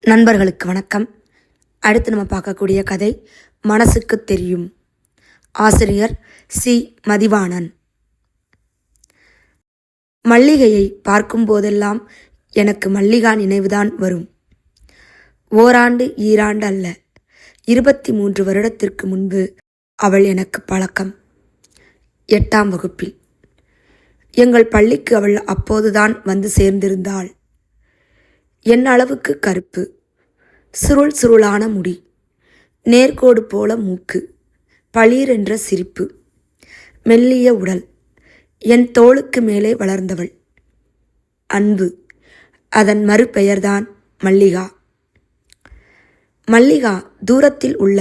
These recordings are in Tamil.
நண்பர்களுக்கு வணக்கம். அடுத்து நம்ம பார்க்கக்கூடிய கதை மனசுக்கு தெரியும். ஆசிரியர் சி. மதிவாணன். மல்லிகையை பார்க்கும் போதெல்லாம் எனக்கு மல்லிகா நினைவுதான் வரும். ஓராண்டு ஈராண்டு அல்ல, 23 வருடத்திற்கு முன்பு அவள் எனக்கு பழக்கம். 8ஆம் வகுப்பில் எங்கள் பள்ளிக்கு அவள் அப்போதுதான் வந்து சேர்ந்திருந்தாள். என் அளவுக்கு கருப்பு, சுருள் சுருளான முடி, நேர்கோடு போல மூக்கு, பளீரென்ற சிரிப்பு, மெல்லிய உடல், என் தோளுக்கு மேலே வளர்ந்தவள். அன்பு, அதன் மறுபெயர்தான் மல்லிகா. மல்லிகா தூரத்தில் உள்ள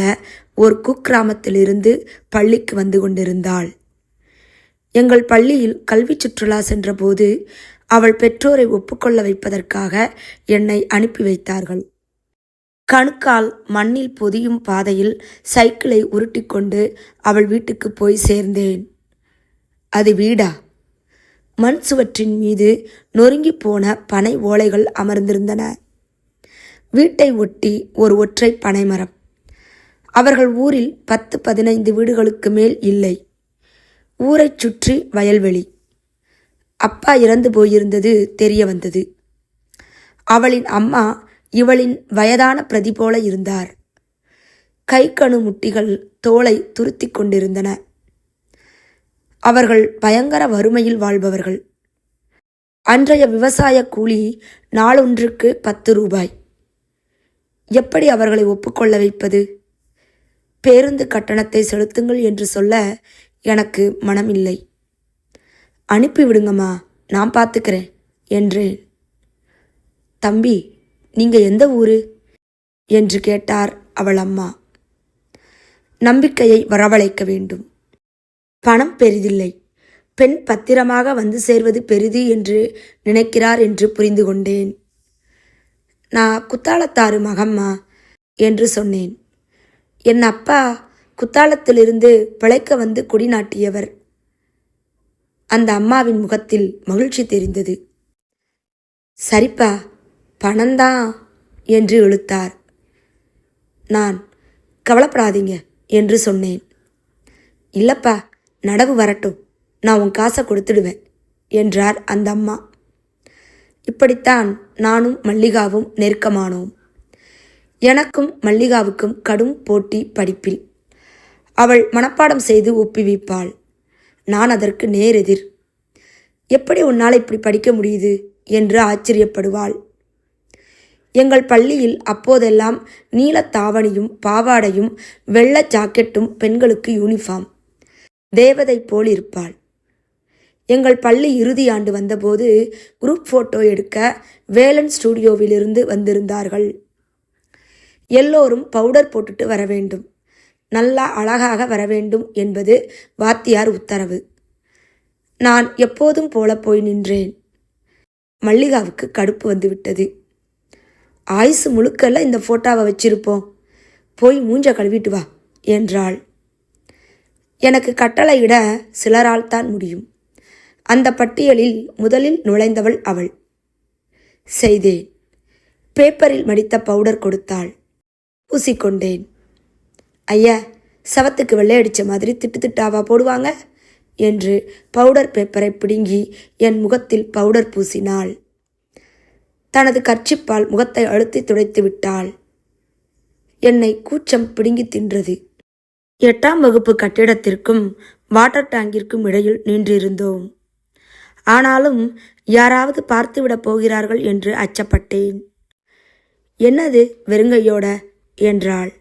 ஒரு குக்கிராமத்திலிருந்து பள்ளிக்கு வந்து கொண்டிருந்தாள். எங்கள் பள்ளியில் கல்வி சுற்றுலா சென்றபோது அவள் பெற்றோரை ஒப்புக்கொள்ள வைப்பதற்காக என்னை அனுப்பி வைத்தார்கள். கணுக்கால் மண்ணில் பொதியும் பாதையில் சைக்கிளை உருட்டிக்கொண்டு அவள் வீட்டுக்கு போய் சேர்ந்தேன். அது வீடா? மண் சுவற்றின் மீது நொறுங்கி போன பனை ஓலைகள் அமர்ந்திருந்தன. வீட்டை ஒட்டி ஒரு ஒற்றை பனைமரம். அவர்கள் ஊரில் 10-15 வீடுகளுக்கு மேல் இல்லை. ஊரைச் சுற்றி வயல்வெளி. அப்பா இறந்து போயிருந்தது தெரிய வந்தது. அவளின் அம்மா இவளின் வயதான பிரதி போல இருந்தார். கைக்கணு முட்டிகள் தோலை துருத்தி கொண்டிருந்தன. அவர்கள் பயங்கர வறுமையில் வாழ்பவர்கள். அன்றைய விவசாய கூலி நாளொன்றுக்கு 10 ரூபாய். எப்படி அவர்களை ஒப்புக்கொள்ள வைப்பது? பேருந்து கட்டணத்தை செலுத்துங்கள் என்று சொல்ல எனக்கு மனமில்லை. அனுப்பிவிடுங்கம்மா, நான் பார்த்துக்கிறேன் என்றேன். தம்பி, நீங்க எந்த ஊரு என்று கேட்டார் அவள் அம்மா. நம்பிக்கையை வரவழைக்க வேண்டும். பணம் பெரிதில்லை, பெண் பத்திரமாக வந்து சேர்வது பெரிது என்று நினைக்கிறார் என்று புரிந்து கொண்டேன். நான் குத்தாலத்தாறு மகம்மா என்று சொன்னேன். என் அப்பா குத்தாலத்திலிருந்து பிழைக்க வந்து குடிநாட்டியவர். அந்த அம்மாவின் முகத்தில் மகிழ்ச்சி தெரிந்தது. சரிப்பா, பணந்தான் என்று இழுத்தார். நான் கவலைப்படாதீங்க என்று சொன்னேன். இல்லப்பா, நடவு வரட்டும், நான் உன் காசை கொடுத்துடுவேன் என்றார் அந்த அம்மா. இப்படித்தான் நானும் மல்லிகாவும் நெருக்கமானோம். எனக்கும் மல்லிகாவுக்கும் கடும் போட்டி படிப்பில். அவள் மனப்பாடம் செய்து ஒப்புவிப்பாள். நான் அதற்கு நேரெதிர். எப்படி உன்னால் இப்படி படிக்க முடியுது என்று ஆச்சரியப்படுவாள். எங்கள் பள்ளியில் அப்போதெல்லாம் நீலத்தாவணியும் பாவாடையும் வெள்ளை ஜாக்கெட்டும் பெண்களுக்கு யூனிஃபார்ம். தேவதை போல் இருப்பாள். எங்கள் பள்ளி இறுதி ஆண்டு வந்தபோது குரூப் ஃபோட்டோ எடுக்க வேலன் ஸ்டூடியோவிலிருந்து வந்திருந்தார்கள். எல்லோரும் பவுடர் போட்டுட்டு வர வேண்டும், நல்லா அழகாக வர வேண்டும் என்பது வாத்தியார் உத்தரவு. நான் எப்போதும் போல போய் நின்றேன். மல்லிகாவுக்கு கடுப்பு வந்துவிட்டது. ஆயுசு முழுக்கல்ல இந்த ஃபோட்டோவை வச்சிருப்போம், போய் மூஞ்ச கழுவிட்டு வா என்றாள். எனக்கு கட்டளையிட சிலரால் தான் முடியும். அந்த பட்டியலில் முதலில் நுழைந்தவள் அவள். செய்தேன். பேப்பரில் மடித்த பவுடர் கொடுத்தாள். பூசிக்கொண்டேன். ஐயா, சவத்துக்கு வெள்ளை அடித்த மாதிரி திட்டு திட்டாவா போடுவாங்க என்று பவுடர் பேப்பரை பிடுங்கி என் முகத்தில் பவுடர் பூசினாள். தனது கர்ச்சிப்பால் முகத்தை அழுத்தி துடைத்து விட்டாள். என்னை கூச்சம் பிடுங்கி தின்றது. 8ஆம் வகுப்பு கட்டிடத்திற்கும் வாட்டர் டேங்கிற்கும் இடையில் நின்றிருந்தோம். ஆனாலும் யாராவது பார்த்துவிடப் போகிறார்கள் என்று அச்சப்பட்டேன். என்னது வெறுங்கையோட என்றாள்.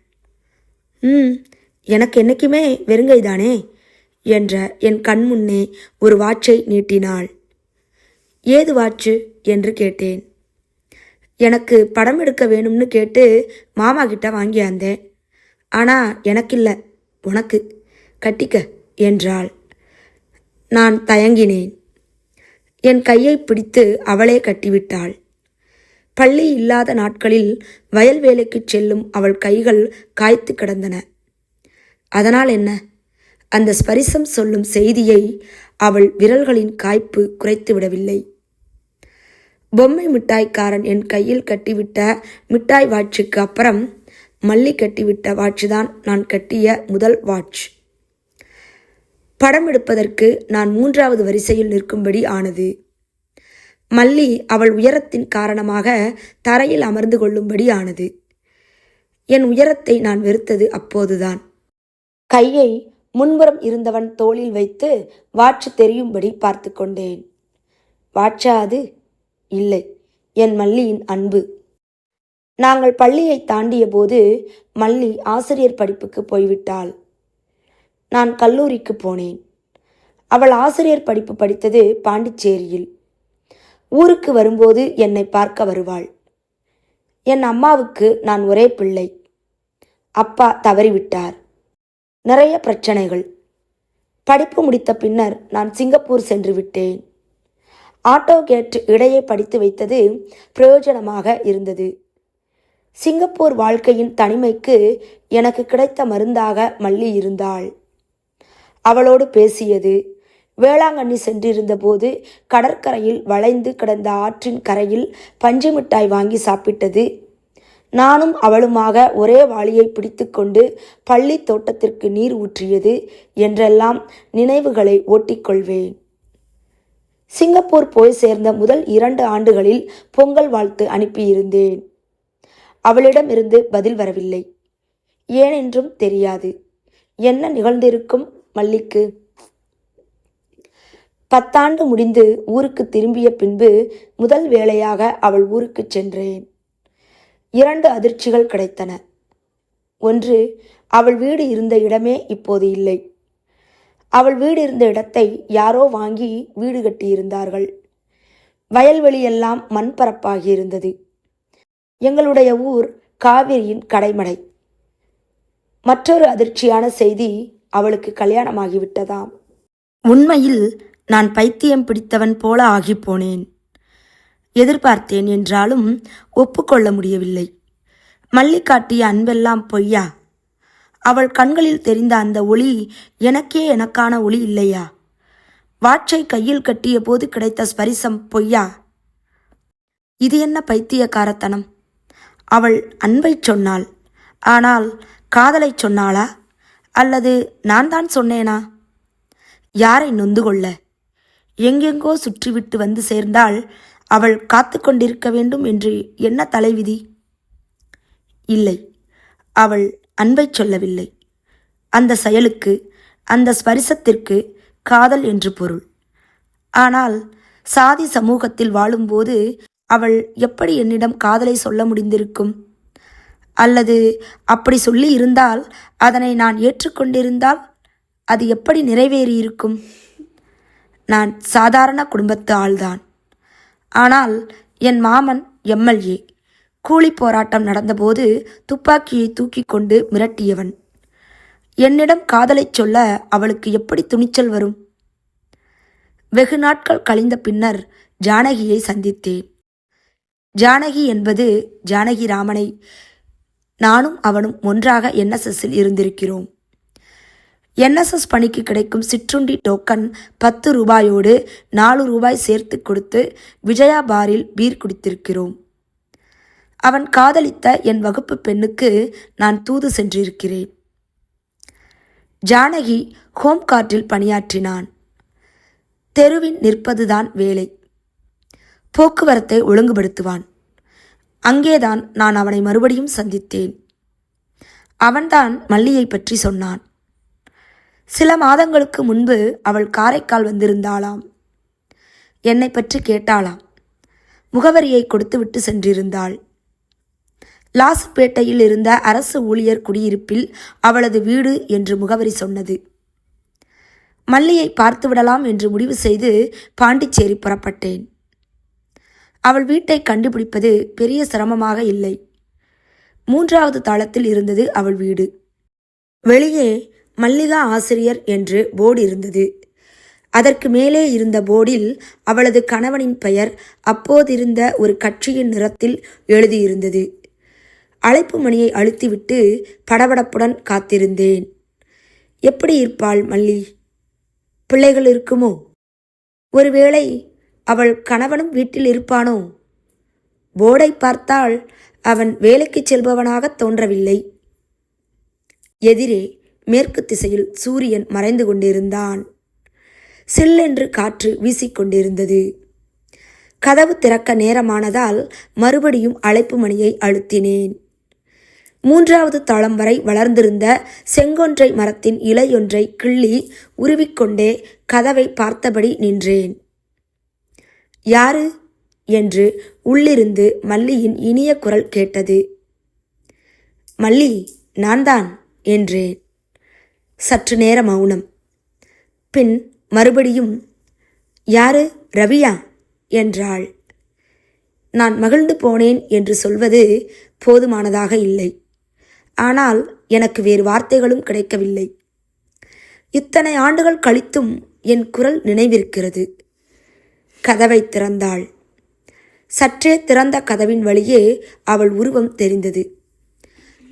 எனக்கு என்னைக்குமே வெறுங்கைதானே என்ற என் கண் முன்னே ஒரு வாட்சை நீட்டினாள். ஏது வாட்சு என்று கேட்டேன். எனக்கு படம் எடுக்க வேணும்னு கேட்டு மாமா கிட்ட வாங்கியாந்தேன். ஆனால் எனக்கில்லை, உனக்கு, கட்டிக்க என்றாள். நான் தயங்கினேன். என் கையை பிடித்து அவளே கட்டிவிட்டாள். பள்ளி இல்லாத நாட்களில் வயல் வேலைக்கு செல்லும் அவள் கைகள் காய்த்து கிடந்தன. அதனால் என்ன? அந்த ஸ்பரிசம் சொல்லும் செய்தியை அவள் விரல்களின் காய்ப்பு குறைத்து விடவில்லை. பொம்மை மிட்டாய்க்காரன் என் கையில் கட்டிவிட்ட மிட்டாய் வாட்சுக்கு அப்புறம் மல்லி கட்டிவிட்ட வாட்சுதான் நான் கட்டிய முதல் வாட்ச். படம் எடுப்பதற்கு நான் 3வது வரிசையில் நிற்கும்படி ஆனது. மல்லி அவள் உயரத்தின் காரணமாக தரையில் அமர்ந்து கொள்ளும்படி ஆனது. என் உயரத்தை நான் வெறுத்தது அப்போதுதான். கையை முன்புறம் இருந்தவன் தோளில் வைத்து வாட்சு தெரியும்படி பார்த்து கொண்டேன். வாட்சா அது? இல்லை, என் மல்லியின் அன்பு. நாங்கள் பள்ளியை தாண்டிய போது மல்லி ஆசிரியர் படிப்புக்கு போய்விட்டாள். நான் கல்லூரிக்கு போனேன். அவள் ஆசிரியர் படிப்பு படித்தது பாண்டிச்சேரியில். ஊருக்கு வரும்போது என்னை பார்க்க வருவாள். என் அம்மாவுக்கு நான் ஒரே பிள்ளை. அப்பா தவறிவிட்டார். நிறைய பிரச்சனைகள். படிப்பு முடித்த பின்னர் நான் சிங்கப்பூர் சென்று விட்டேன். ஆட்டோ கேட் இடையே படித்து வைத்தது பிரயோஜனமாக இருந்தது. சிங்கப்பூர் வாழ்க்கையின் தனிமைக்கு எனக்கு கிடைத்த மருந்தாக மல்லி இருந்தாள். அவளோடு பேசியது, வேளாங்கண்ணி சென்றிருந்த போது கடற்கரையில் வளைந்து கிடந்த ஆற்றின் கரையில் பஞ்சு மிட்டாய் வாங்கி சாப்பிட்டது, நானும் அவளுமாக ஒரே வாளியை பிடித்து கொண்டு பள்ளி தோட்டத்திற்கு நீர் ஊற்றியது என்றெல்லாம் நினைவுகளை ஓட்டிக்கொள்வேன். சிங்கப்பூர் போய் சேர்ந்த முதல் 2 ஆண்டுகளில் பொங்கல் வாழ்த்து அனுப்பியிருந்தேன். அவளிடமிருந்து பதில் வரவில்லை. ஏனென்றும் தெரியாது. என்ன நிகழ்ந்திருக்கும் மல்லிக்கு? 10 ஆண்டு முடிந்து ஊருக்கு திரும்பிய பின்பு முதல் வேளையாக அவள் ஊருக்கு சென்றேன். 2 அதிர்ச்சிகள் கிடைத்தன. ஒன்று, அவள் வீடு இருந்த இடமே இப்போது இல்லை. அவள் வீடு இருந்த இடத்தை யாரோ வாங்கி வீடு கட்டியிருந்தார்கள். வயல்வெளியெல்லாம் மண்பரப்பாகி இருந்தது. எங்களுடைய ஊர் காவிரியின் கடைமடை. மற்றொரு அதிர்ச்சியான செய்தி, அவளுக்கு கல்யாணமாகிவிட்டதாம். உண்மையில் நான் பைத்தியம் பிடித்தவன் போல ஆகிப்போனேன். எதிர்பார்த்தேன் என்றாலும் ஒப்புக்கொள்ள முடியவில்லை. மல்லி காட்டிய அன்பெல்லாம் பொய்யா? அவள் கண்களில் தெரிந்த அந்த ஒளி எனக்கே எனக்கான ஒளி இல்லையா? வாட்சை கையில் கட்டிய போது கிடைத்த ஸ்பரிசம் பொய்யா? இது என்ன பைத்தியக்காரத்தனம்? அவள் அன்பை சொன்னாள். ஆனால் காதலை சொன்னாளா? அல்லது நான் தான் சொன்னேனா? யாரை நொந்து கொள்ள? எங்கெங்கோ சுற்றிவிட்டு வந்து சேர்ந்தால் அவள் காத்து கொண்டிருக்க வேண்டும் என்று என்ன தலைவிதி? இல்லை, அவள் அன்பை சொல்லவில்லை. அந்த செயலுக்கு, அந்த ஸ்பரிசத்திற்கு காதல் என்று பொருள். ஆனால் சாதி சமூகத்தில் வாழும்போது அவள் எப்படி என்னிடம் காதலை சொல்ல முடிந்திருக்கும்? அல்லது அப்படி சொல்லி இருந்தால், அதனை நான் ஏற்றுக்கொண்டிருந்தால் அது எப்படி நிறைவேறியிருக்கும்? நான் சாதாரண குடும்பத்து ஆள்தான். ஆனால் என் மாமன் எம்எல்ஏ. கூலி போராட்டம் நடந்தபோது துப்பாக்கியை தூக்கி கொண்டு மிரட்டியவன். என்னிடம் காதலை சொல்ல அவளுக்கு எப்படி துணிச்சல் வரும்? வெகு நாட்கள் கழிந்த பின்னர் ஜானகியை சந்தித்தேன். ஜானகி என்பது ஜானகி ராமனை. நானும் அவனும் ஒன்றாக என்எஸ்எஸ்ஸில் இருந்திருக்கிறோம். என்எஸ்எஸ் பணிக்கு கிடைக்கும் சிற்றுண்டி டோக்கன் 10 ரூபாயோடு 4 ரூபாய் சேர்த்து கொடுத்து விஜயா பாரில் பீர் குடித்திருக்கிறோம். அவன் காதலித்த என் வகுப்பு பெண்ணுக்கு நான் தூது சென்றிருக்கிறேன். ஜானகி ஹோம் கார்ட்டில் பணியாற்றினான். தெருவின் நிற்பதுதான் வேலை. போக்குவரத்தை ஒழுங்குபடுத்துவான். அங்கேதான் நான் அவனை மறுபடியும் சந்தித்தேன். அவன்தான் மல்லியை பற்றி சொன்னான். சில மாதங்களுக்கு முன்பு அவள் காரைக்கால் வந்திருந்தாளாம். என்னை பற்றி கேட்டாளாம். முகவரியை கொடுத்துவிட்டு சென்றிருந்தாள். லாஸ்பேட்டையில் இருந்த அரசு ஊழியர் குடியிருப்பில் அவளது வீடு என்று முகவரி சொன்னது. மல்லியை பார்த்துவிடலாம் என்று முடிவு செய்து பாண்டிச்சேரி புறப்பட்டேன். அவள் வீட்டை கண்டுபிடிப்பது பெரிய சிரமமாக இல்லை. 3வது தளத்தில் இருந்தது அவள் வீடு. வெளியே மல்லிகா ஆசிரியர் என்று போர்டு இருந்தது. அதற்கு மேலே இருந்த போர்டில் அவளது கணவனின் பெயர் அப்போதிருந்த ஒரு கட்சியின் நிறத்தில் எழுதியிருந்தது. அழைப்பு மணியை அழுத்திவிட்டு படபடப்புடன் காத்திருந்தேன். எப்படி இருப்பாள் மல்லி? பிள்ளைகள் இருக்குமோ? ஒருவேளை அவள் கணவனும் வீட்டில் இருப்பானோ போர்டை பார்த்தால் அவன் வேலைக்கு செல்பவனாக தோன்றவில்லை. எதிரே மேற்கு திசையில் சூரியன் மறைந்து கொண்டிருந்தான். சில்லென்று காற்று வீசிக்கொண்டிருந்தது. கதவு திறக்க நேரமானதால் மறுபடியும் அழைப்பு மணியை அழுத்தினேன். 3வது தளம் வரை வளர்ந்திருந்த செங்கொன்றை மரத்தின் இலையொன்றை கிள்ளி உருவிக்கொண்டே கதவை பார்த்தபடி நின்றேன். யாரு என்று உள்ளிருந்து மல்லியின் இனிய குரல் கேட்டது. மல்லி, நான்தான் என்றேன். சற்று நேர மௌனம். பின் மறுபடியும் யாரு, ரவியா என்றாள். நான் மகிழ்ந்து போனேன் என்று சொல்வது போதுமானதாக இல்லை. ஆனால் எனக்கு வேறு வார்த்தைகளும் கிடைக்கவில்லை. இத்தனை ஆண்டுகள் கழித்தும் என் குரல் நினைவிருக்கிறது. கதவை திறந்தாள். சற்றே திறந்த கதவின் வழியே அவள் உருவம் தெரிந்தது.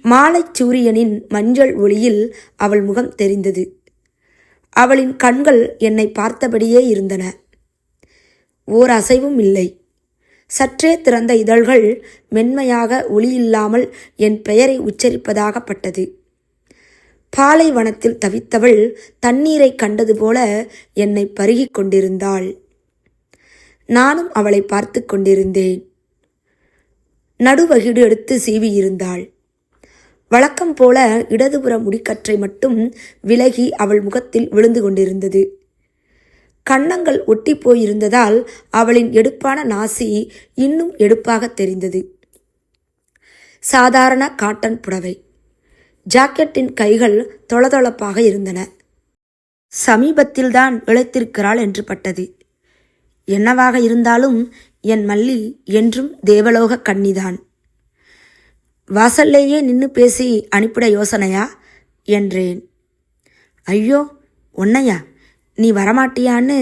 மாலை சூரியனின் மஞ்சள் ஒளியில் அவள் முகம் தெரிந்தது. அவளின் கண்கள் என்னை பார்த்தபடியே இருந்தன. ஓர் அசைவும் இல்லை. சற்றே திறந்த இதழ்கள் மென்மையாக ஒளியில்லாமல் என் பெயரை உச்சரிப்பதாகப்பட்டது. பாலைவனத்தில் தவித்தவள் தண்ணீரை கண்டது போல என்னை பருகிக் கொண்டிருந்தாள். நானும் அவளை பார்த்து கொண்டிருந்தேன். நடுவகிடு எடுத்து சீவியிருந்தாள். வழக்கம் போல இடதுபுற முடிக்கற்றை மட்டும் விலகி அவள் முகத்தில் விழுந்து கொண்டிருந்தது. கன்னங்கள் ஒட்டி போயிருந்ததால் அவளின் எடுப்பான நாசி இன்னும் எடுப்பாக தெரிந்தது. சாதாரண காட்டன் புடவை. ஜாக்கெட்டின் கைகள் தொளதொளப்பாக இருந்தன. சமீபத்தில்தான் இழைத்திருக்கிறாள் என்று பட்டது. என்னவாக இருந்தாலும் என் மல்லி என்றும் தேவலோக கன்னிதான். வாசல்லேயே நின்று பேசி அனுப்பிட யோசனையா என்றேன். ஐயோ, உன்னையா? நீ வரமாட்டியான்னு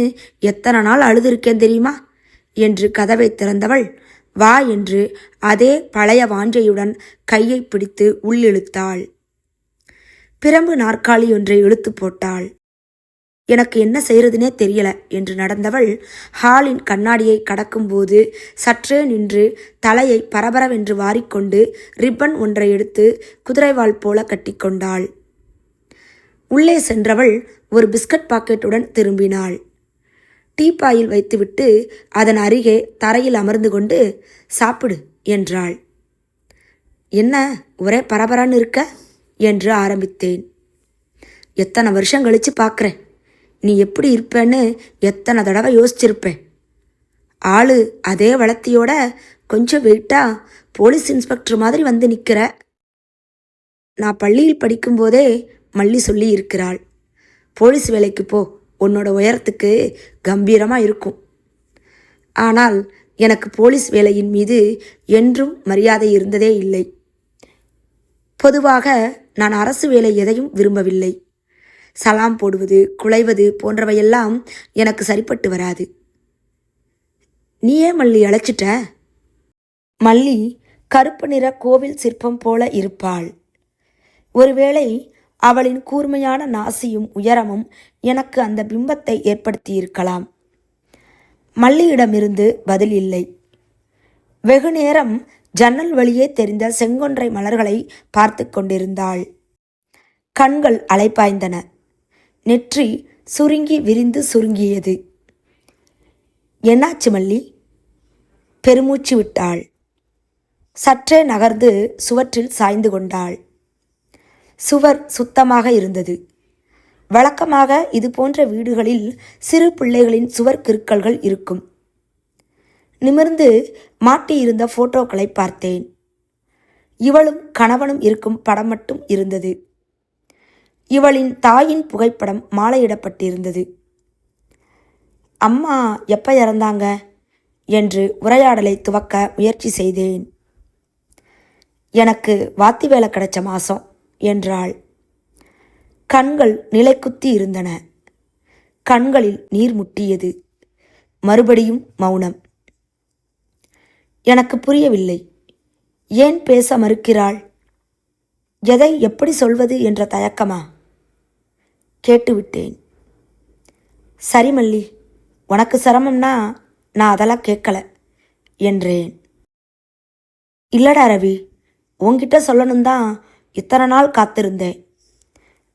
எத்தனை நாள் அழுதுருக்கேன் தெரியுமா என்று கதவை திறந்தவள் வா என்று அதே பழைய வாஞ்சையுடன் கையை பிடித்து உள்ளிழுத்தாள். பிரம்பு நாற்காலி ஒன்றை இழுத்து போட்டாள். எனக்கு என்ன செய்யறதுனே தெரியல என்று நடந்தவள் ஹாலின் கண்ணாடியை கடக்கும்போது சற்றே நின்று தலையை பரபரவென்று வாரிக்கொண்டு ரிப்பன் ஒன்றை எடுத்து குதிரைவால் போல கட்டிக்கொண்டாள். உள்ளே சென்றவள் ஒரு பிஸ்கட் பாக்கெட்டுடன் திரும்பினாள். டீப்பாயில் வைத்துவிட்டு அதன் அருகே தரையில் அமர்ந்து கொண்டு சாப்பிடு என்றாள். என்ன ஒரே பரபரன்னு இருக்க என்று ஆரம்பித்தேன். எத்தனை வருஷம் கழிச்சு பார்க்குறேன். நீ எப்படி இருப்பேன்னு எத்தனை தடவை யோசிச்சிருப்பேன். ஆளு அதே வளர்த்தியோட கொஞ்சம் வெயிட்டா போலீஸ் இன்ஸ்பெக்டர் மாதிரி வந்து நிற்கிற. நான் பள்ளியில் படிக்கும்போதே மல்லி சொல்லி இருக்கிறாள், போலீஸ் வேலைக்கு போ, உன்னோட உயரத்துக்கு கம்பீரமாக இருக்கும். ஆனால் எனக்கு போலீஸ் வேலையின் மீது என்றும் மரியாதை இருந்ததே இல்லை. பொதுவாக நான் அரசு வேலை எதையும் விரும்பவில்லை. சலாம் போடுவது, குலைவது போன்றவையெல்லாம் எனக்கு சரிப்பட்டு வராது. நீயே மல்லி அழைச்சிட்ட? மல்லி கருப்பு நிற கோவில் சிற்பம் போல இருப்பாள். ஒருவேளை அவளின் கூர்மையான நாசியும் உயரமும் எனக்கு அந்த பிம்பத்தை ஏற்படுத்தியிருக்கலாம். மல்லியிடமிருந்து பதில் இல்லை. வெகு நேரம் ஜன்னல் வழியே தெரிந்த செங்கொன்றை மலர்களை பார்த்து கொண்டிருந்தாள். கண்கள் அலைப்பாய்ந்தன. நெற்றி சுருங்கி விரிந்து சுருங்கியது. என்னாச்சு மல்லி? பெருமூச்சு விட்டாள். சற்றே நகர்ந்து சுவற்றில் சாய்ந்து கொண்டாள். சுவர் சுத்தமாக இருந்தது. வழக்கமாக இது போன்ற வீடுகளில் சிறு பிள்ளைகளின் சுவர் கிறுக்கல்கள் இருக்கும். நிமிர்ந்து மாட்டியிருந்த போட்டோக்களை பார்த்தேன். இவளும் கணவனும் இருக்கும் படம் மட்டும் இருந்தது. இவளின் தாயின் புகைப்படம் மாலையிடப்பட்டிருந்தது. அம்மா எப்போ இறந்தாங்க என்று உரையாடலை துவக்க முயற்சி செய்தேன். எனக்கு வாத்தி வேலை கிடைச்ச மாசம் என்றாள். கண்கள் நிலைக்குத்தி இருந்தன. கண்களில் நீர் முட்டியது. மறுபடியும் மௌனம். எனக்கு புரியவில்லை. ஏன் பேச மறுக்கிறாள்? எதை எப்படி சொல்வது என்ற தயக்கமா? கேட்டுவிட்டேன். சரி மல்லி, உனக்கு சிரமம்னா நான் அதெல்லாம் கேட்கல என்றேன். இல்லடா ரவி, உன்கிட்ட சொல்லணும் தான் இத்தனை நாள் காத்திருந்தேன்.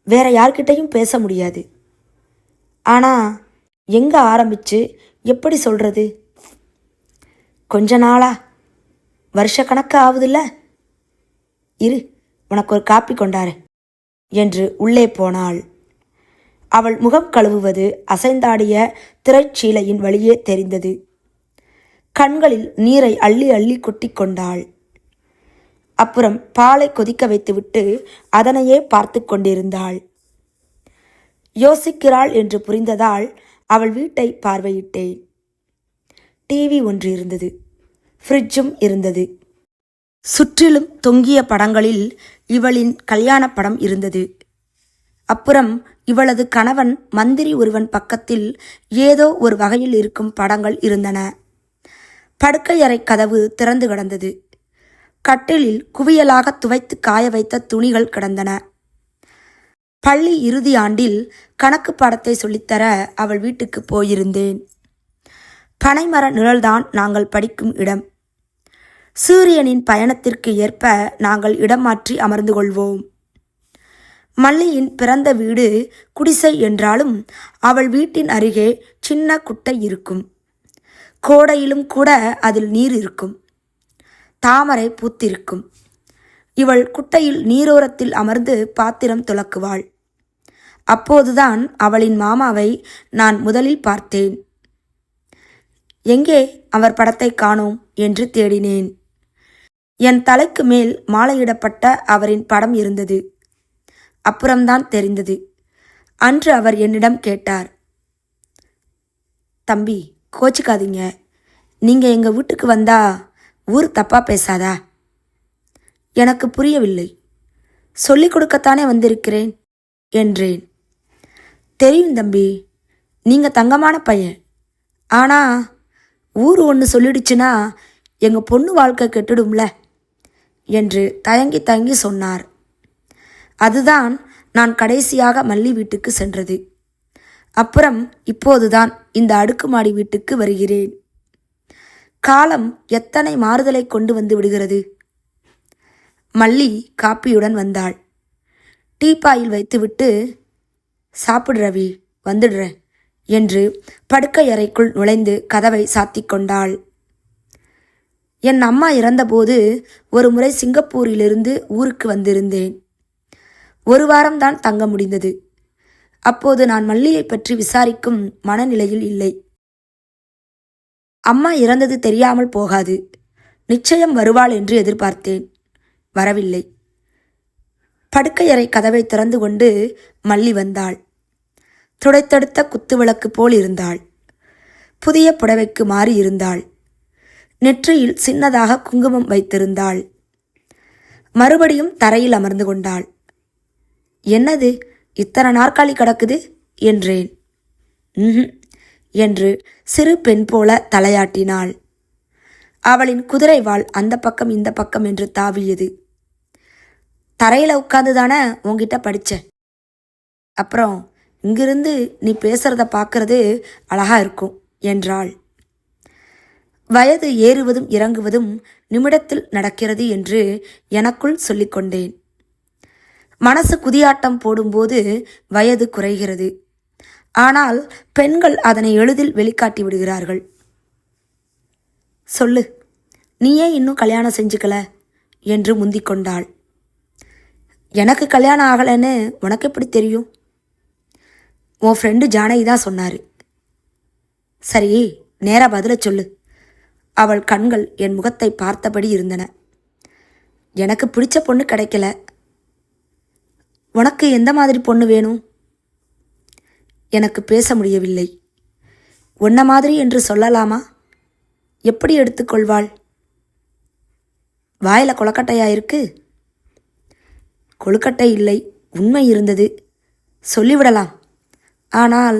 வேற யார்கிட்டையும் பேச முடியாது. ஆனால் எங்கே ஆரம்பித்து எப்படி சொல்கிறது? கொஞ்ச நாளா, வருஷக்கணக்கு ஆகுதில்ல. இரு, உனக்கு ஒரு காப்பி கொண்டாரு என்று உள்ளே போனாள். அவள் முகம் கழுவுவது அசைந்தாடிய திரைச்சீலையின் வழியே தெரிந்தது. கண்களில் நீரை அள்ளி அள்ளி கொட்டி கொண்டாள். அப்புறம் பாலை கொதிக்க வைத்துவிட்டு அதனையே பார்த்து கொண்டிருந்தாள். யோசிக்கிறாள் என்று புரிந்ததால் அவள் வீட்டை பார்வையிட்டேன். டிவி ஒன்று இருந்தது, ஃப்ரிட்ஜும் இருந்தது. சுற்றிலும் தொங்கிய படங்களில் இவளின் கல்யாண படம் இருந்தது. அப்புறம் இவளது கணவன் மந்திரி ஒருவன் பக்கத்தில் ஏதோ ஒரு வகையில் இருக்கும் படங்கள் இருந்தன. படுக்கையறை கதவு திறந்து கிடந்தது. கட்டிலில் குவியலாக துவைத்து காய வைத்த துணிகள் கிடந்தன. பள்ளி இறுதி ஆண்டில் கணக்கு பாடத்தை சொல்லித்தர அவள் வீட்டுக்கு போயிருந்தேன். பனைமர நிழல்தான் நாங்கள் படிக்கும் இடம். சூரியனின் பயணத்திற்கு ஏற்ப நாங்கள் இடம் மாற்றி அமர்ந்து கொள்வோம். மல்லியின் பிறந்த வீடு குடிசை என்றாலும் அவள் வீட்டின் அருகே சின்ன குட்டை இருக்கும். கோடையிலும் கூட அதில் நீர் இருக்கும். தாமரை பூத்திருக்கும். இவள் குட்டையில் நீரோரத்தில் அமர்ந்து பாத்திரம் துலக்குவாள். அப்போதுதான் அவளின் மாமாவை நான் முதலில் பார்த்தேன். எங்கே அவர் படத்தை காணோம் என்று தேடினேன். என் தலைக்கு மேல் மாலையிடப்பட்ட அவரின் படம் இருந்தது. அப்புறம்தான் தெரிந்தது. அன்று அவர் என்னிடம் கேட்டார், தம்பி, கோச்சிக்காதீங்க, நீங்கள் எங்கள் வீட்டுக்கு வந்தா ஊர் தப்பா பேசாதா? எனக்கு புரியவில்லை. சொல்லிக் கொடுக்கத்தானே வந்திருக்கிறேன் என்றேன். தெரியும் தம்பி, நீங்கள் தங்கமான பையன். ஆனால் ஊர் ஒன்று சொல்லிடுச்சுன்னா எங்கள் பொண்ணு வாழ்க்கை கெட்டுடும்ல என்று தயங்கி தயங்கி சொன்னார். அதுதான் நான் கடைசியாக மல்லி வீட்டுக்கு சென்றது. அப்புறம் இப்போதுதான் இந்த அடுக்குமாடி வீட்டுக்கு வருகிறேன். காலம் எத்தனை மாறுதலை கொண்டு வந்து விடுகிறது. மல்லி காப்பியுடன் வந்தாள். டீப்பாயில் வைத்துவிட்டு, சாப்பிடு ரவி, வந்துடுறேன் என்று படுக்கை அறைக்குள் நுழைந்து கதவை சாத்திக் கொண்டாள். என் அம்மா இறந்தபோது ஒரு முறை சிங்கப்பூரிலிருந்து ஊருக்கு வந்திருந்தேன். ஒரு வாரம்தான் தங்க முடிந்தது. அப்போது நான் மல்லியை பற்றி விசாரிக்கும் மனநிலையில் இல்லை. அம்மா இறந்தது தெரியாமல் போகாது, நிச்சயம் வருவாள் என்று எதிர்பார்த்தேன். வரவில்லை. படுக்கையறை கதவை திறந்து கொண்டு மல்லி வந்தாள். துடைத்தெடுத்த குத்துவிளக்கு போல் இருந்தாள். புதிய புடவைக்கு மாறி இருந்தாள். நெற்றியில் சின்னதாக குங்குமம் வைத்திருந்தாள். மறுபடியும் தரையில் அமர்ந்து கொண்டாள். என்னது, இத்தனை நாற்காலி கிடக்குது என்றேன். என்று சிறு பெண் போல தலையாட்டினாள். அவளின் குதிரை வாள் அந்த பக்கம் இந்த பக்கம் என்று தாவியது. தரையில் உட்காந்து தானே உன்கிட்ட படித்தேன். அப்புறம் இங்கிருந்து நீ பேசுறத பார்க்கறது அழகா இருக்கும் என்றாள். வயது ஏறுவதும் இறங்குவதும் நிமிடத்தில் நடக்கிறது என்று எனக்குள் சொல்லிக்கொண்டேன். மனசு குதியாட்டம் போடும்போது வயது குறைகிறது. ஆனால் பெண்கள் அதனை எளிதில் வெளிக்காட்டி விடுகிறார்கள். சொல்லு, நீயே இன்னும் கல்யாணம் செஞ்சுக்கல என்று முந்திக் கொண்டாள். எனக்கு கல்யாணம் ஆகலைன்னு உனக்கு எப்படி தெரியும்? உன் ஃப்ரெண்டு ஜானகி தான் சொன்னார். சரி, நேராக பதில சொல்லு. அவள் கண்கள் என் முகத்தை பார்த்தபடி இருந்தன. எனக்கு பிடிச்ச பொண்ணு கிடைக்கல. உனக்கு எந்த மாதிரி பொண்ணு வேணும்? எனக்கு பேச முடியவில்லை. உன்ன மாதிரி என்று சொல்லலாமா? எப்படி எடுத்துக்கொள்வாள்? வாயில் கொழுக்கட்டையா இருக்கு? கொழுக்கட்டை இல்லை, உண்மை இருந்தது. சொல்லிவிடலாம். ஆனால்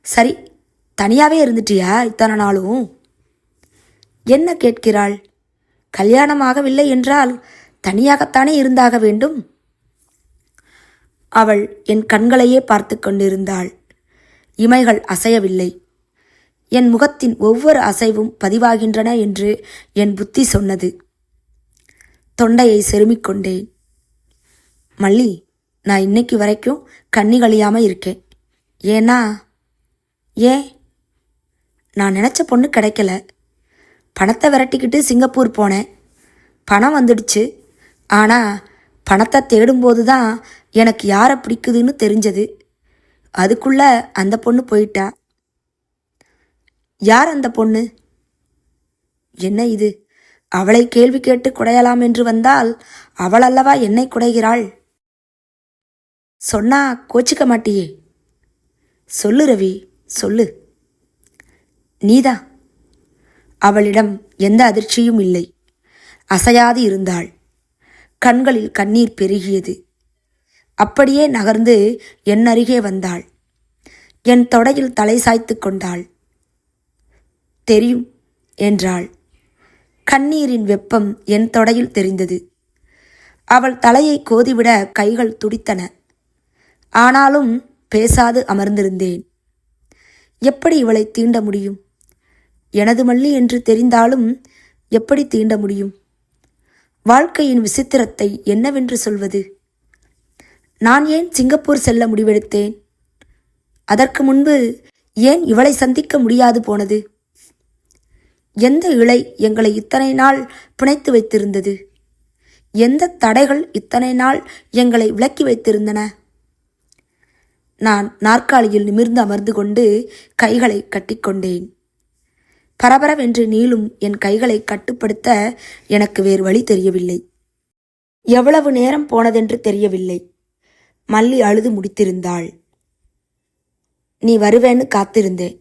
சரி, தனியாகவே இருந்துட்டியா இத்தனை நாளும்? என்ன கேட்கிறாள்? கல்யாணம் ஆகவில்லை என்றால் தனியாகத்தானே இருந்தாக வேண்டும். அவள் என் கண்களையே பார்த்து கொண்டிருந்தாள். இமைகள் அசையவில்லை. என் முகத்தின் ஒவ்வொரு அசைவும் பதிவாகின்றன என்று என் புத்தி சொன்னது. தொண்டையை செருமிக் கொண்டேன். மல்லி, நான் இன்னைக்கு வரைக்கும் கண்ணி கழியாமல் இருக்கேன். ஏன்னா ஏன்? நான் நினச்ச பொண்ணு கிடைக்கல. பணத்தை விரட்டிக்கிட்டு சிங்கப்பூர் போனேன். பணம் வந்துடுச்சு. ஆனால் பணத்தை தேடும்போது தான் எனக்கு யாரை பிடிக்குதுன்னு தெரிஞ்சது. அதுக்குள்ளே அந்த பொண்ணு போயிட்டா. யார் அந்த பொண்ணு? என்ன இது? அவளை கேள்வி கேட்டு குடையலாம் என்று வந்தால் அவள் அல்லவா என்னை குடைகிறாள். சொன்னா கோச்சிக்க மாட்டியே? சொல்லு ரவி, சொல்லு. நீதா. அவளிடம் எந்த அதிர்ச்சியும் இல்லை. அசையாது இருந்தாள். கண்களில் கண்ணீர் பெருகியது. அப்படியே நகர்ந்து என் அருகே வந்தாள். என் தொடையில் தலை சாய்த்து கொண்டாள். தெரியும் என்றாள். கண்ணீரின் வெப்பம் என் தொடையில் தெரிந்தது. அவள் தலையை கோதிவிட கைகள் துடித்தன. ஆனாலும் பேசாது அமர்ந்திருந்தேன். எப்படி இவளை தீண்ட முடியும்? எனது மல்லி என்று தெரிந்தாலும் எப்படி தீண்ட முடியும்? வாழ்க்கையின் விசித்திரத்தை என்னவென்று சொல்வது? நான் ஏன் சிங்கப்பூர் செல்ல முடிவெடுத்தேன்? அதற்கு முன்பு ஏன் இவளை சந்திக்க முடியாது போனது? எந்த இழை எங்களை இத்தனை நாள் பிணைத்து வைத்திருந்தது? எந்த தடைகள் இத்தனை நாள் எங்களை விலக்கி வைத்திருந்தன? நான் நாற்காலியில் நிமிர்ந்து அமர்ந்து கொண்டு கைகளை கட்டிக்கொண்டேன். பரபரவென்று நீளும் என் கைகளை கட்டுப்படுத்த எனக்கு வேறு வழி தெரியவில்லை. எவ்வளவு நேரம் போனதென்று தெரியவில்லை. மல்லி அழுது முடித்திருந்தாள். நீ வருவேன்னு காத்திருந்தேன்.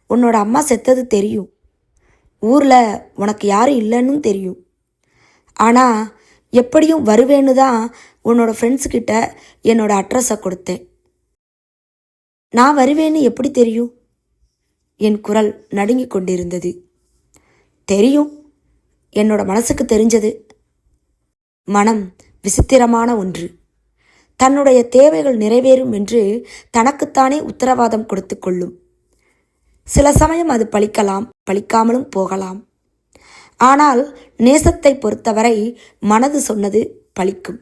உன்னோட அம்மா செத்தது தெரியும். ஊரில் உனக்கு யாரும் இல்லைன்னு தெரியும். ஆனால் எப்படியும் வருவேன்னு தான் உன்னோட ஃப்ரெண்ட்ஸுக்கிட்ட என்னோட அட்ரஸை கொடுத்தேன். நான் வருவேன்னு எப்படி தெரியும்? என் குரல் நடுங்கிக் கொண்டிருந்தது. தெரியும், என்னோட மனசுக்கு தெரிஞ்சது. மனம் விசித்திரமான ஒன்று. தன்னுடைய தேவைகள் நிறைவேறும் என்று தனக்குத்தானே உத்தரவாதம் கொடுத்து கொள்ளும். சில சமயம் அது பலிக்கலாம், பலிக்காமலும் போகலாம். ஆனால் நேசத்தை பொறுத்தவரை மனது சொன்னது பலிக்கும்.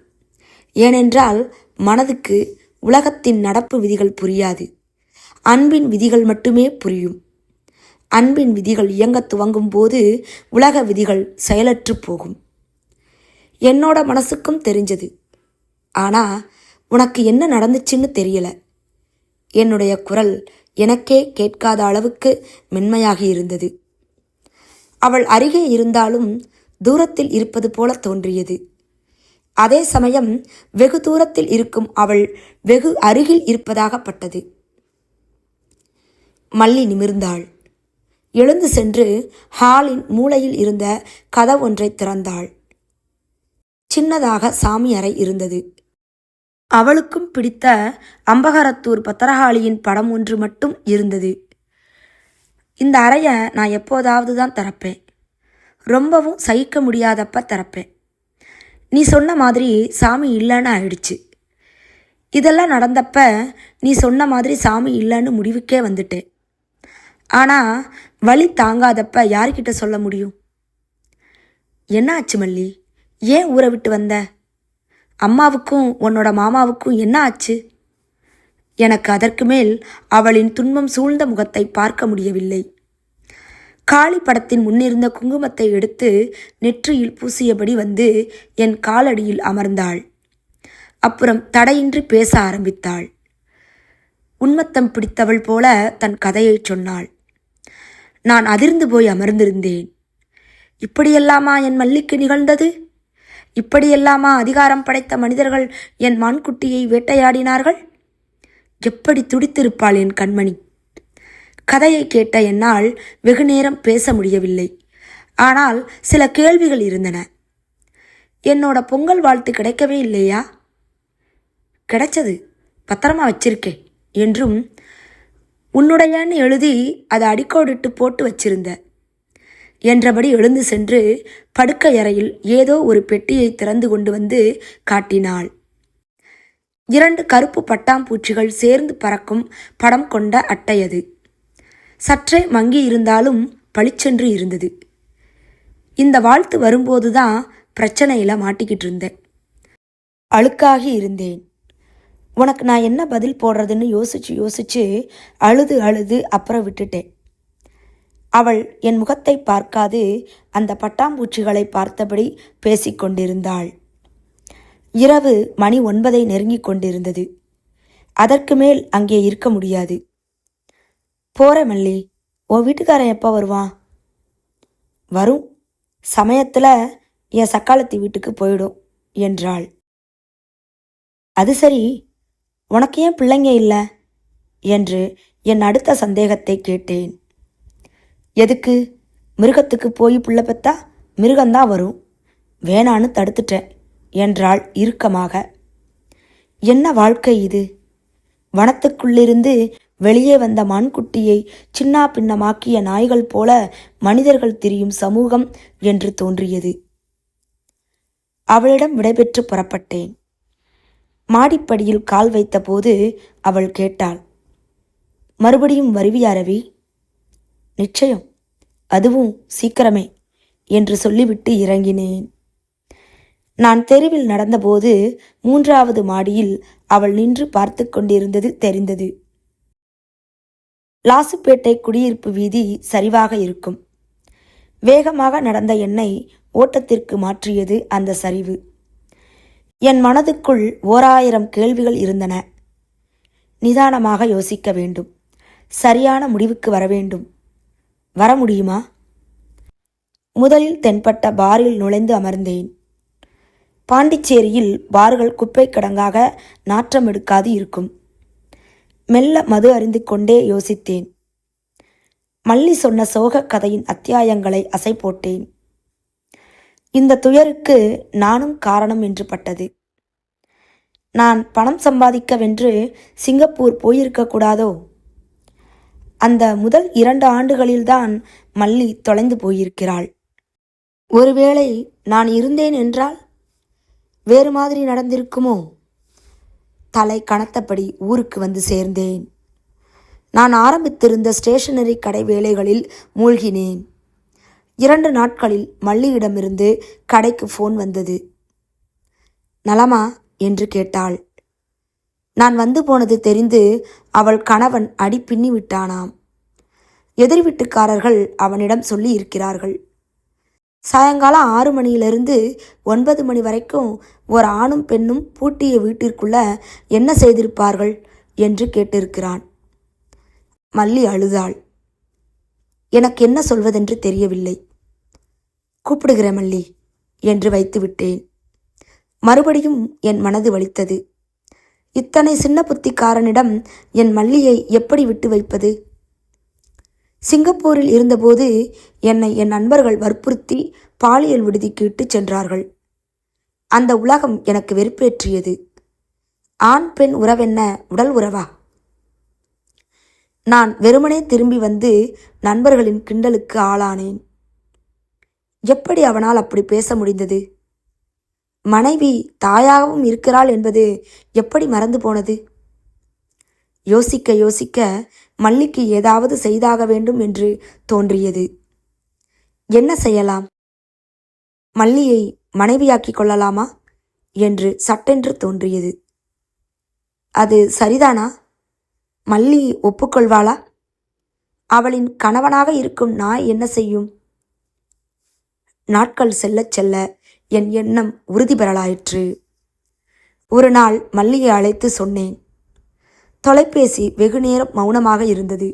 ஏனென்றால் மனதுக்கு உலகத்தின் நடப்பு விதிகள் புரியாது. அன்பின் விதிகள் மட்டுமே புரியும். அன்பின் விதிகள் இயங்க துவங்கும் போது உலக விதிகள் செயலற்று போகும். என்னோட மனசுக்கும் தெரிஞ்சது. ஆனால் உனக்கு என்ன நடந்துச்சுன்னு தெரியல. என்னுடைய குரல் எனக்கே கேட்காத அளவுக்கு மென்மையாகி இருந்தது. அவள் அருகே இருந்தாலும் தூரத்தில் இருப்பது போல தோன்றியது. அதே சமயம் வெகு தூரத்தில் இருக்கும் அவள் வெகு அருகில் இருப்பதாகப்பட்டது. மல்லி நிமிர்ந்தாள். எழுந்து சென்று ஹாலின் மூலையில் இருந்த கதவொன்றை திறந்தாள். சின்னதாக சாமி அறை இருந்தது. அவளுக்கும் பிடித்த அம்பகரத்தூர் பத்திரகாளியின் படம் ஒன்று மட்டும் இருந்தது. இந்த அறையை நான் எப்போதாவது தான் திறப்பேன். ரொம்பவும் சகிக்க முடியாதப்ப திறப்பேன். நீ சொன்ன மாதிரி சாமி இல்லைன்னு ஆயிடுச்சு. இதெல்லாம் நடந்தப்ப நீ சொன்ன மாதிரி சாமி இல்லைன்னு முடிவுக்கே வந்துட்டேன். ஆனால் வலி தாங்காதப்ப யார்கிட்ட சொல்ல முடியும்? என்ன ஆச்சு மல்லி? ஏன் ஊரை விட்டு வந்த? அம்மாவுக்கும் உன்னோட மாமாவுக்கும் என்ன ஆச்சு? எனக்கு அதற்கு மேல் அவளின் துன்பம் சூழ்ந்த முகத்தை பார்க்க முடியவில்லை. காளி படத்தின் முன்னிருந்த குங்குமத்தை எடுத்து நெற்றியில் பூசியபடி வந்து என் காலடியில் அமர்ந்தாள். அப்புறம் தடையின்றி பேச ஆரம்பித்தாள். உன்மத்தம் பிடித்தவள் போல தன் கதையை சொன்னாள். நான் அதிர்ந்து போய் அமர்ந்திருந்தேன். இப்படியெல்லாமா என் மல்லிக்கு நிகழ்ந்தது? இப்படியெல்லாமா அதிகாரம் படைத்த மனிதர்கள் என் மான்குட்டியை வேட்டையாடினார்கள்? எப்படி துடித்திருப்பாள் என் கண்மணி! கதையை கேட்ட என்னால் வெகு நேரம் பேச முடியவில்லை. ஆனால் சில கேள்விகள் இருந்தன. என்னோட பொங்கல் வாழ்த்து கிடைக்கவே இல்லையா? கிடைச்சது, பத்திரமா வச்சிருக்கேன் என்றும், உன்னுடையன்னு எழுதி அதை அடிக்கோடிட்டு போட்டு வச்சிருந்த என்றபடி எழுந்து சென்று படுக்கை அறையில் ஏதோ ஒரு பெட்டியை திறந்து கொண்டு வந்து காட்டினாள். 2 கருப்பு பட்டாம்பூச்சிகள் சேர்ந்து பறக்கும் படம் கொண்ட அட்டை அது. சற்றே மங்கி இருந்தாலும் பளிச்சென்று இருந்தது. இந்த வாழ்த்து வரும்போதுதான் பிரச்சனையில் மாட்டிக்கிட்டு இருந்தேன். அழுக்காகி இருந்தேன். உனக்கு நான் என்ன பதில் போடுறதுன்னு யோசிச்சு அழுது அப்புறம் விட்டுட்டேன். அவள் என் முகத்தை பார்க்காது அந்த பட்டாம்பூச்சிகளை பார்த்தபடி பேசிக்கொண்டிருந்தாள். இரவு மணி 9 நெருங்கிக் கொண்டிருந்தது. அதற்கு மேல் அங்கே இருக்க முடியாது. போற மல்லி, உன் வீட்டுக்காரன் எப்போ வருவான்? வரும் சமயத்தில் என் சக்காலத்தி வீட்டுக்கு போயிடும் என்றாள். அது சரி, உனக்கு ஏன் பிள்ளைங்க இல்லை என்று என் அடுத்த சந்தேகத்தை கேட்டேன். எதுக்கு? மிருகத்துக்கு போய் பிள்ளை பெத்தா மிருகந்தான் வரும், வேணான்னு தடுத்துட்டேன் என்றாள் இறுக்கமாக. என்ன வாழ்க்கை இது? வனத்துக்குள்ளிருந்து வெளியே வந்த மான்குட்டியை சின்னா பின்னமாக்கிய நாய்கள் போல மனிதர்கள் திரியும் சமூகம் என்று தோன்றியது. அவளிடம் விடைபெற்று புறப்பட்டேன். மாடிப்படியில் கால் வைத்தபோது அவள் கேட்டாள், மறுபடியும் வருவியா ரவி? நிச்சயம், அதுவும் சீக்கிரமே என்று சொல்லிவிட்டு இறங்கினேன். நான் தெருவில் நடந்தபோது 3வது மாடியில் அவள் நின்று பார்த்து கொண்டிருந்தது தெரிந்தது. லாசுப்பேட்டை குடியிருப்பு வீதி சரிவாக இருக்கும். வேகமாக நடந்த என்னை ஓட்டத்திற்கு மாற்றியது அந்த சரிவு. என் மனதுக்குள் 1000 கேள்விகள் இருந்தன. நிதானமாக யோசிக்க வேண்டும். சரியான முடிவுக்கு வர வேண்டும். வர முடியுமா? முதலில் தென்பட்ட பாரில் நுழைந்து அமர்ந்தேன். பாண்டிச்சேரியில் பார்கள் குப்பை கிடங்காக நாற்றம் எடுக்காது இருக்கும். மெல்ல மது அறிந்து கொண்டே யோசித்தேன். மல்லி சொன்ன சோக கதையின் அத்தியாயங்களை அசை போட்டேன். இந்த துயருக்கு நானும் காரணம் என்று பட்டது. நான் பணம் சம்பாதிக்கவென்று சிங்கப்பூர் போயிருக்கக்கூடாதோ? அந்த முதல் 2 ஆண்டுகளில்தான் மல்லி தொலைந்து போயிருக்கிறாள். ஒருவேளை நான் இருந்தேன் என்றால் வேறு மாதிரி நடந்திருக்குமோ? தலை கனத்தபடி ஊருக்கு வந்து சேர்ந்தேன். நான் ஆரம்பித்திருந்த ஸ்டேஷனரி கடை வேலைகளில் மூழ்கினேன். 2 நாட்களில் மல்லியிடமிருந்து கடைக்கு ஃபோன் வந்தது. நலமா என்று கேட்டாள். நான் வந்து போனது தெரிந்து அவள் கணவன் அடி பின்னி விட்டானாம். எதிர் வீட்டுக்காரர்கள் அவனிடம் சொல்லி இருக்கிறார்கள். சாயங்காலம் 6 மணியிலிருந்து 9 மணி வரைக்கும் ஒரு ஆணும் பெண்ணும் பூட்டிய வீட்டிற்குள்ள என்ன செய்திருப்பார்கள் என்று கேட்டிருக்கிறான். மல்லி அழுதாள். எனக்கு என்ன சொல்வதென்று தெரியவில்லை. கூப்பிடுகிற மல்லி என்று வைத்துவிட்டேன். மறுபடியும் என் மனது வலித்தது. இத்தனை சின்ன புத்திக்காரனிடம் என் மல்லியை எப்படி விட்டு வைப்பது? சிங்கப்பூரில் இருந்தபோது என்னை என் நண்பர்கள் வற்புறுத்தி பாலியல் விடுதிக்கு இட்டு சென்றார்கள். அந்த உலகம் எனக்கு வெறுப்பேற்றியது. ஆண் பெண் உறவென்ன உடல் உறவா? நான் வெறுமனே திரும்பி வந்து நண்பர்களின் கிண்டலுக்கு ஆளானேன். எப்படி அவனால் அப்படி பேச முடிந்தது? மனைவி தாயாகவும் இருக்கிறாள் என்பது எப்படி மறந்து போனது? யோசிக்க யோசிக்க மல்லிக்கு ஏதாவது செய்தாக வேண்டும் என்று தோன்றியது. என்ன செய்யலாம்? மல்லியை மனைவியாக்கிக் கொள்ளலாமா என்று சட்டென்று தோன்றியது. அது சரிதானா? மல்லி ஒப்புக்கொள்வாளா? அவளின் கணவனாக இருக்கும் நான் என்ன செய்யும்? நாட்கள் செல்லச் செல்ல என் எண்ணம் உறுதி பெறலாயிற்று. ஒரு நாள் மல்லியை அழைத்து சொன்னேன். தொலைபேசி வெகுநேரம் மௌனமாக இருந்தது.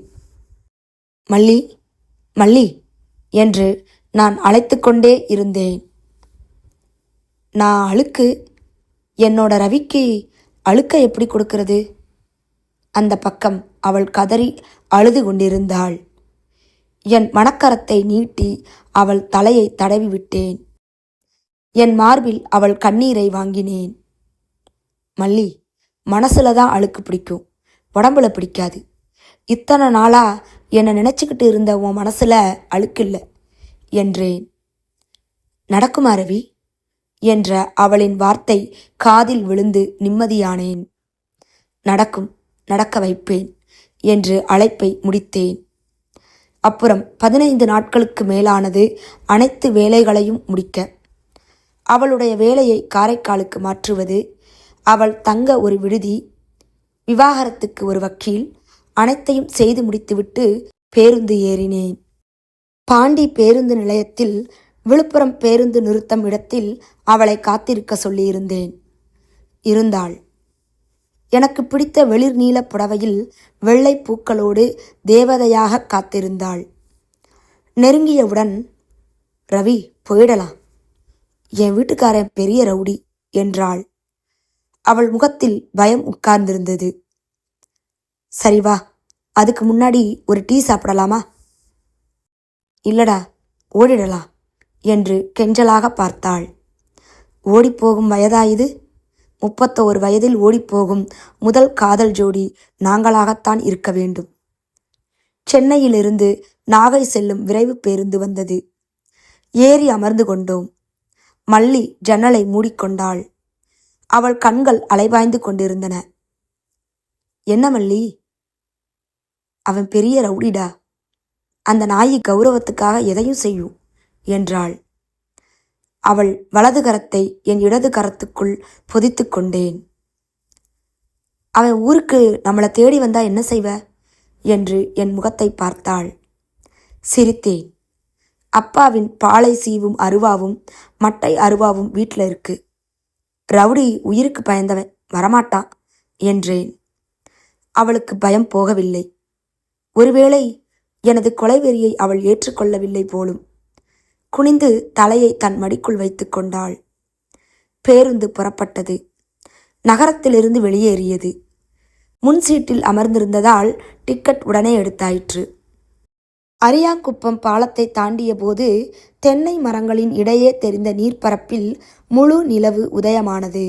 மல்லி, மல்லி என்று நான் அழைத்து கொண்டே இருந்தேன். நான் அழுக்கு, என்னோட ரவிக்கு அழுக்க எப்படி கொடுக்கிறது? அந்த பக்கம் அவள் கதறி அழுது கொண்டிருந்தாள். என் மணக்கரத்தை நீட்டி அவள் தலையை தடவி விட்டேன். என் மார்பில் அவள் கண்ணீரை வாங்கினேன். மல்லி, மனசுல தான் அழுக்கு பிடிக்கும், உடம்புல பிடிக்காது. இத்தனை நாளா என்னை நினச்சிக்கிட்டு இருந்த உன் மனசுல அழுக்கில்லை என்றேன். நடக்குமா ரவி என்ற அவளின் வார்த்தை காதில் விழுந்து நிம்மதியானேன். நடக்கும், நடக்க வைப்பேன் என்று அழைப்பை முடித்தேன். அப்புறம் 15 நாட்களுக்கு மேலானது அனைத்து வேலைகளையும் முடிக்க. அவளுடைய வேலையை காரைக்காலுக்கு மாற்றுவது, அவள் தங்க ஒரு விடுதி, விவாகரத்துக்கு ஒரு வக்கீல், அனைத்தையும் செய்து முடித்துவிட்டு பேருந்து ஏறினேன். பாண்டி பேருந்து நிலையத்தில் விழுப்புரம் பேருந்து நிறுத்தம் இடத்தில் அவளை காத்திருக்க சொல்லியிருந்தேன். இருந்தாள். எனக்கு பிடித்த வெளிர் நீல புடவையில் வெள்ளை பூக்களோடு தேவதையாக காத்திருந்தாள். நெருங்கியவுடன், ரவி, போயிடலாம், என் வீட்டுக்காரன் பெரிய ரவுடி என்றாள். அவள் முகத்தில் பயம் உட்கார்ந்திருந்தது. சரி வா, அதுக்கு முன்னாடி ஒரு டீ சாப்பிடலாமா? இல்லடா, ஓடிடலாம் என்று கெஞ்சலாக பார்த்தாள். ஓடிப்போகும் வயதா இது? 31 வயதில் ஓடிப்போகும் முதல் காதல் ஜோடி நாங்களாகத்தான் இருக்க வேண்டும். சென்னையிலிருந்து நாகை செல்லும் விரைவு பேருந்து வந்தது. ஏறி அமர்ந்து கொண்டோம். மல்லி ஜன்னலை மூடிக்கொண்டாள். அவள் கண்கள் அலைபாய்ந்து கொண்டிருந்தன. என்ன மல்லி? அவன் பெரிய ரவுடிடா, அந்த நாயி கௌரவத்துக்காக எதையும் செய்யும் என்றாள். அவள் வலது கரத்தை என் இடது கரத்துக்குள் பொதித்து கொண்டேன். அவன் ஊருக்கு நம்மளை தேடி வந்தா என்ன செய்வ என்று என் முகத்தை பார்த்தாள். சிரித்தேன். அப்பாவின் பாலை சீவும் அருவாவும் மட்டை அருவாவும் வீட்டில் இருக்கு. ரவுடி உயிருக்கு பயந்தவன், வரமாட்டான் என்றேன். அவளுக்கு பயம் போகவில்லை. ஒருவேளை எனது கொலைவெறியை அவள் ஏற்றுக்கொள்ளவில்லை போலும். குனிந்து தலையை தன் மடிக்குள் வைத்து கொண்டாள். பேருந்து புறப்பட்டது. நகரத்திலிருந்து வெளியேறியது. முன் சீட்டில் அமர்ந்திருந்ததால் டிக்கெட் உடனே எடுத்தாயிற்று. அரியாங்குப்பம் பாலத்தை தாண்டிய போது தென்னை மரங்களின் இடையே தெரிந்த நீர்ப்பரப்பில் முழு நிலவு உதயமானது.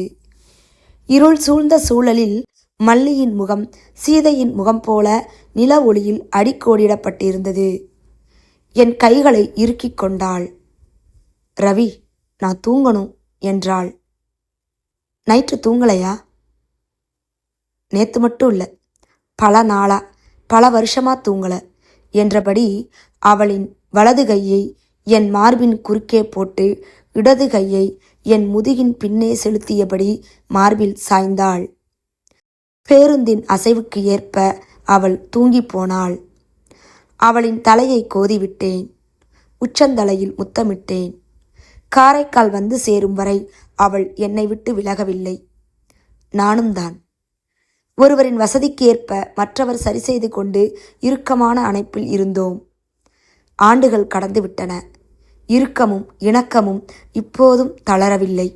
இருள் சூழ்ந்த சூழலில் மல்லியின் முகம் சீதையின் முகம் போல நில ஒளியில் அடிக்கோடிடப்பட்டிருந்தது. என் கைகளை இறுக்கிக் கொண்டாள். ரவி, நான் தூங்கணும் என்றாள். நைட்டு தூங்கலையா? நேத்து மட்டும் இல்லை, பல நாளா, பல வருஷமா தூங்கல என்றபடி அவளின் வலது கையை என் மார்பின் குறுக்கே போட்டு இடது கையை என் முதுகின் பின்னே செலுத்தியபடி மார்பில் சாய்ந்தாள். பேருந்தின் அசைவுக்கு ஏற்ப அவள் தூங்கி போனாள். அவளின் தலையை கோதிவிட்டேன். உச்சந்தலையில் முத்தமிட்டேன். காரைக்கால் வந்து சேரும் வரை அவள் என்னை விட்டு விலகவில்லை. நானும் தான். ஒருவரின் வசதிக்கு ஏற்ப மற்றவர் சரி செய்து கொண்டு இறுக்கமான அணைப்பில் இருந்தோம். ஆண்டுகள் கடந்து விட்டன. இறுக்கமும் இணக்கமும் இப்போதும் தளரவில்லை.